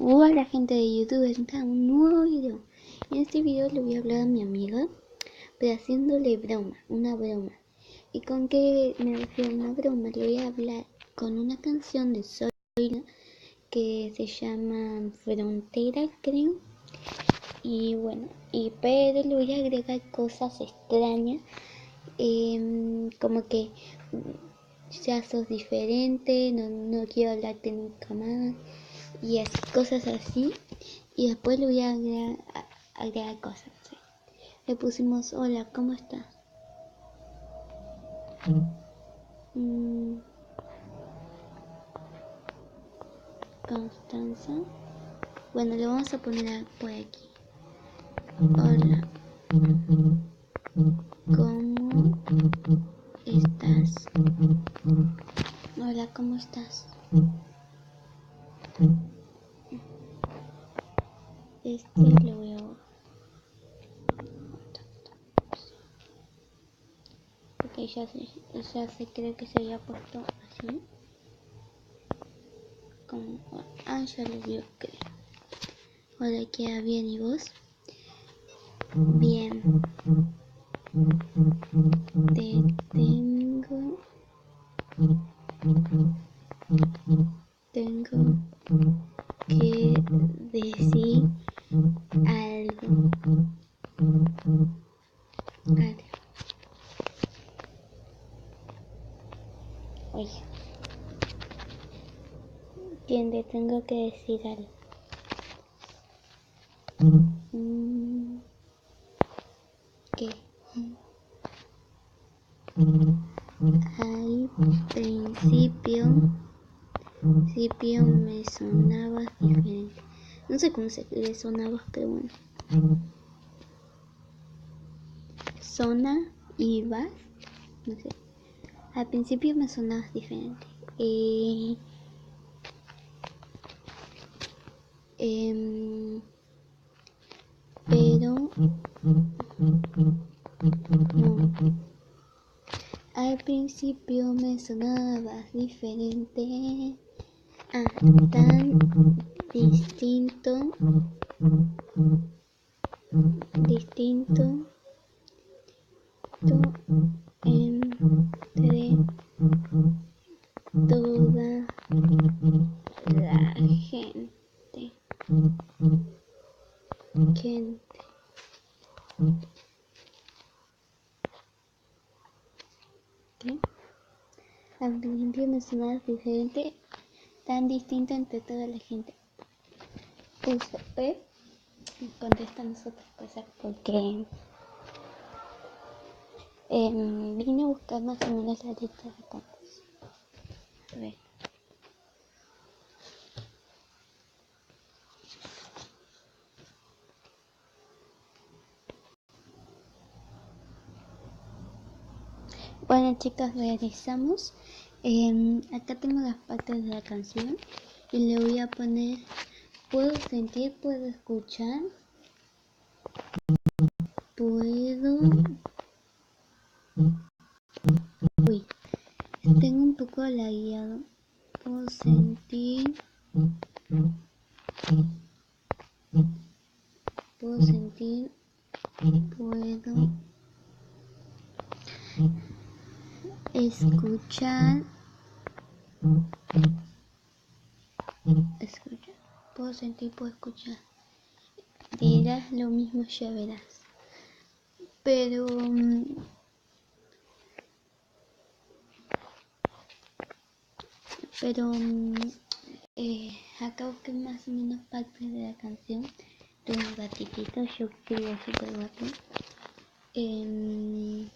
Hola gente de YouTube, está en un nuevo video. En este video le voy a hablar a mi amiga, pero haciéndole broma, una broma. ¿Y con qué me refiero a una broma? Le voy a hablar con una canción de Hola que se llama Frontera, creo. Y bueno, pero le voy a agregar cosas extrañas, como que ya sos diferente, no quiero hablarte nunca más. Y así, cosas así. Y después le voy a agregar cosas. ¿Sí? Le pusimos, hola, ¿cómo estás? Constanza. Bueno, le vamos a poner por aquí. Hola, ¿cómo estás? Hola, ¿cómo estás? Lo voy a... Ok, ya se cree que se había puesto así. Como... ya lo vio, creo. Hola, queda bien, ¿y vos? Bien. Te tengo que decir algo. Oye, bien, te tengo que decir algo. ¿Qué? Al principio me sonaba diferente. No sé cómo se le sonaba, pero bueno. Sona y vas, no sé. Al principio me sonabas diferente. Pero no. Al principio me sonabas diferente. Tan distinto entre toda la gente. ¿Qué? Al principio me sonabas diferente, tan distinto entre toda la gente. Puso contestan otras cosas porque vine a buscar más o menos la lista de cantos. A ver. Bueno, chicas, realizamos. Acá tengo las partes de la canción y le voy a poner: puedo sentir, puedo escuchar, tengo un poco lagueado. Puedo sentir, puedo escuchar, puedo sentir, puedo escuchar. Dirás lo mismo, ya verás. Pero acá busqué más o menos partes de la canción. Tengo un gatitito, yo escribo súper rápido. Dirás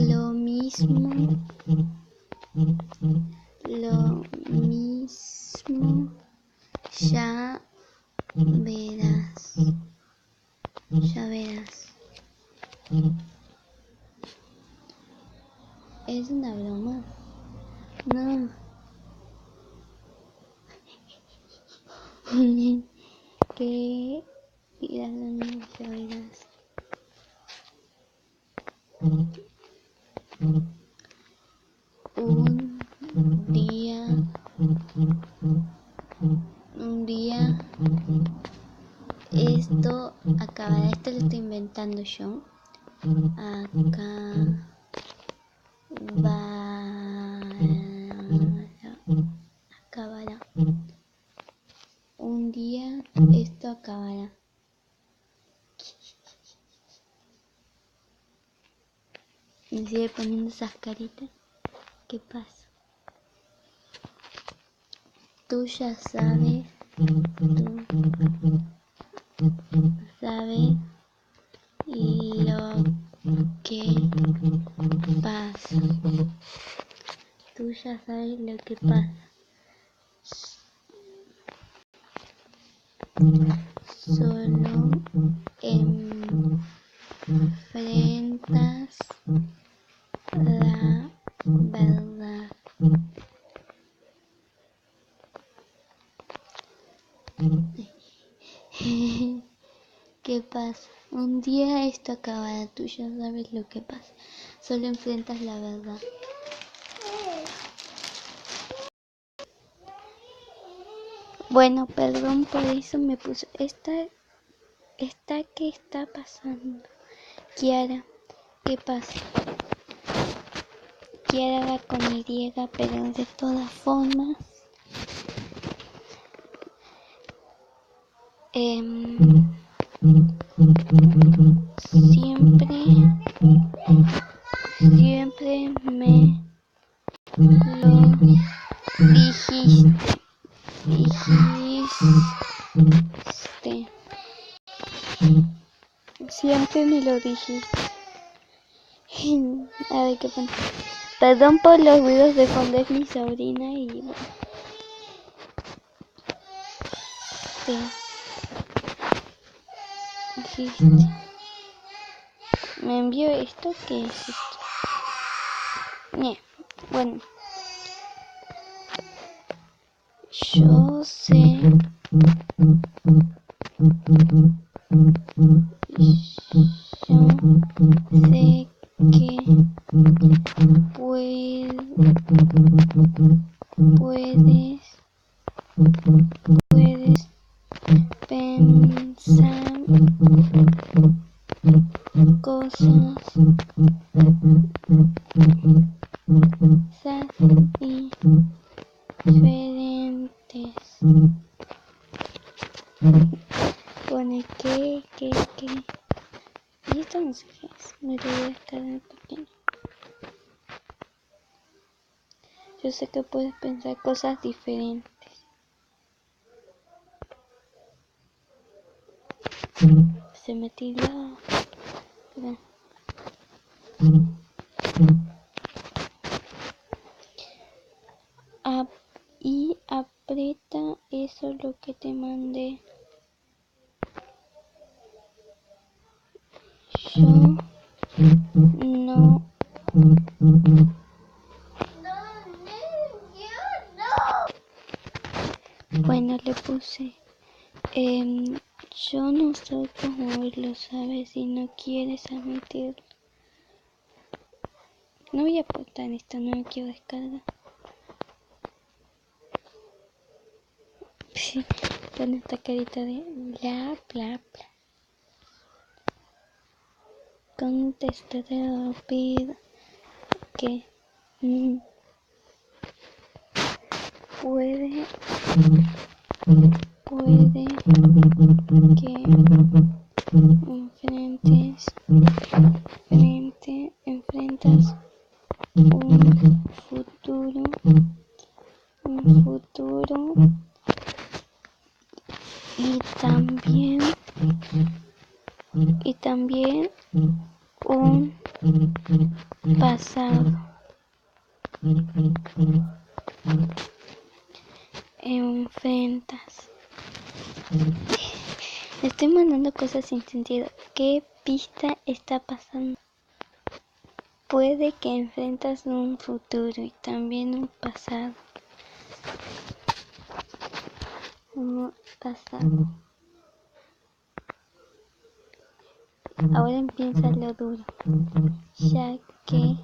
lo mismo, ya verás. ¿Es una broma? No. ¿Qué dirás lo mismo, ya verás? Un día yo. Acabará. Un día esto acabará. Me sigue poniendo esas caritas. ¿Qué pasa? Tú ya sabes. Tú sabes lo que pasa. Tú ya sabes lo que pasa. Solo enfrentas la verdad. ¿Qué pasa? Un día esto acabará, tú ya sabes lo que pasa. Solo enfrentas la verdad. Bueno, perdón por eso me puse. ¿Qué está pasando? Kiara, ¿qué pasa? Kiara va con Y, pero de todas formas. Siempre me lo dijiste. Siempre me lo dijiste. A ver qué pasa. Perdón por los ruidos de fondo, es mi sobrina y bueno. Sí. Dijiste. Me envió esto, ¿qué es esto? Bueno. Yo sé que puedes pensar cosas diferentes. Pone que. Y esto no sé qué es. Me lo voy a descargar pequeño. Yo sé que puedes pensar cosas diferentes. Se me tiró. Y aprieta eso lo que te mandé. Yo no. Bueno, le puse. Yo no soy como él, lo sabes, si no quieres admitirlo. No voy a aportar esto, no me quiero descargar. Sí, con esta carita de bla bla bla. Contesta rápido que puede que enfrentas un futuro y también un pasado. Enfrentas. Le estoy mandando cosas sin sentido. ¿Qué pista está pasando? Puede que enfrentas un futuro y también un pasado. Ahora empieza lo duro, ya que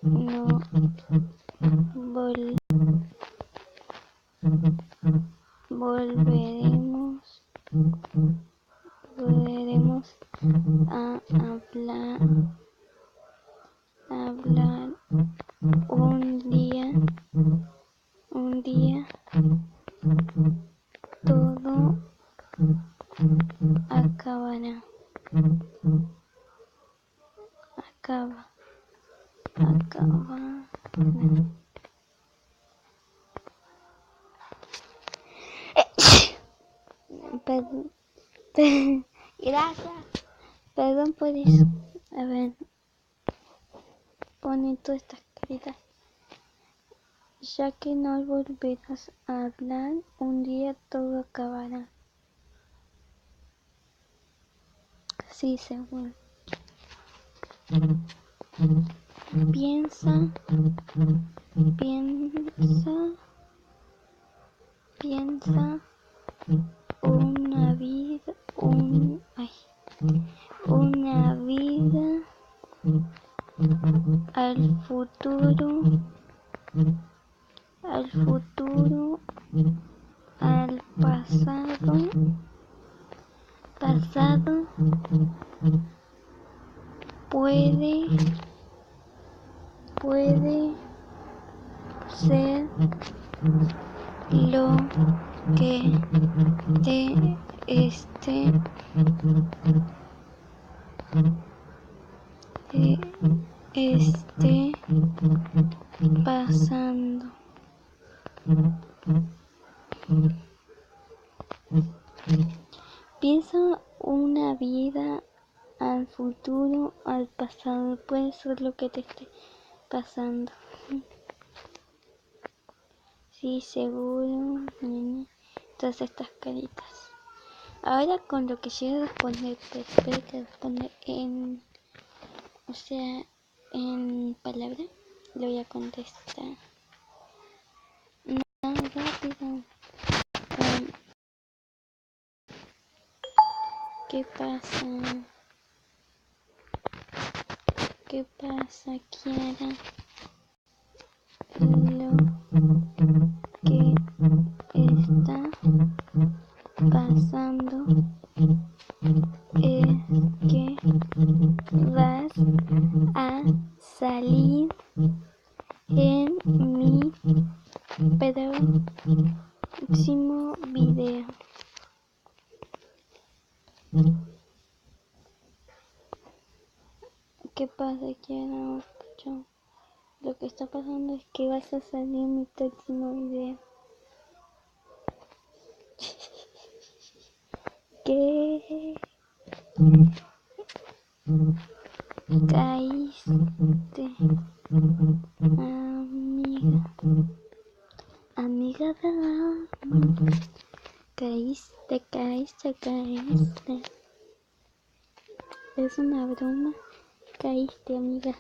no volveremos hablar un día todo acabará. Acaba. Perdón. Gracias. Perdón por eso. A ver. Pone todas estas caritas. Ya que no volverás a hablar, un día todo acabará. Sí, seguro. Piensa una vida al futuro, al pasado puede ser lo que te esté pasando. Piensa una vida al futuro, al pasado, puede ser lo que te esté pasando. Sí, seguro, todas estas caritas. Ahora con lo que llegue a responder, pero espero que responda en palabra, lo voy a contestar. No, rápido. ¿Qué pasa? Kiara? Lo que está pasando es que vas a salir en mi próximo video. ¿Qué pasa, Kiara? Lo que está pasando es que vas a salir en mi próximo video. ¿Qué? Caíste, amiga, ¿verdad? Caíste. Es una broma. Caíste, amiga.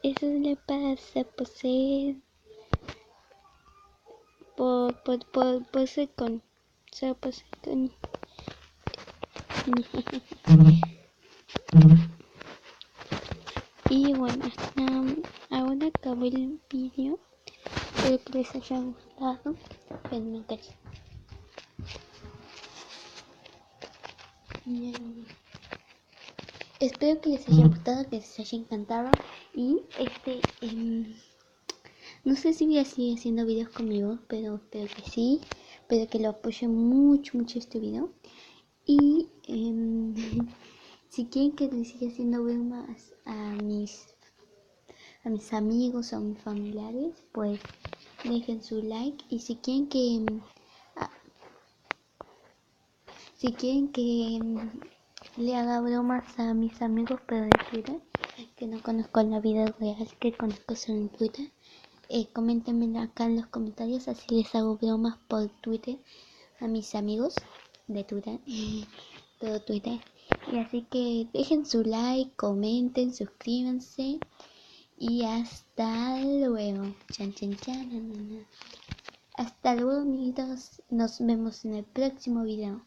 Eso le pasa por ser por ser con. Solo por ser con. Y bueno, ahora acabó el vídeo. Espero que les haya gustado. Espero que les haya gustado, que les haya encantado. Y no sé si voy a seguir haciendo videos conmigo, pero espero que sí. Espero que lo apoyen mucho este video. Y si quieren que les siga haciendo bromas a mis amigos o a mis familiares, pues dejen su like. Y si quieren que le haga bromas a mis amigos, pero de Twitter, que no conozco en la vida real, que conozco solo en Twitter, coméntenme acá en los comentarios, así les hago bromas por Twitter a mis amigos de Twitter, todo Twitter. Y así que dejen su like, comenten, suscríbanse y hasta luego. Chan. Hasta luego, amiguitos, nos vemos en el próximo video.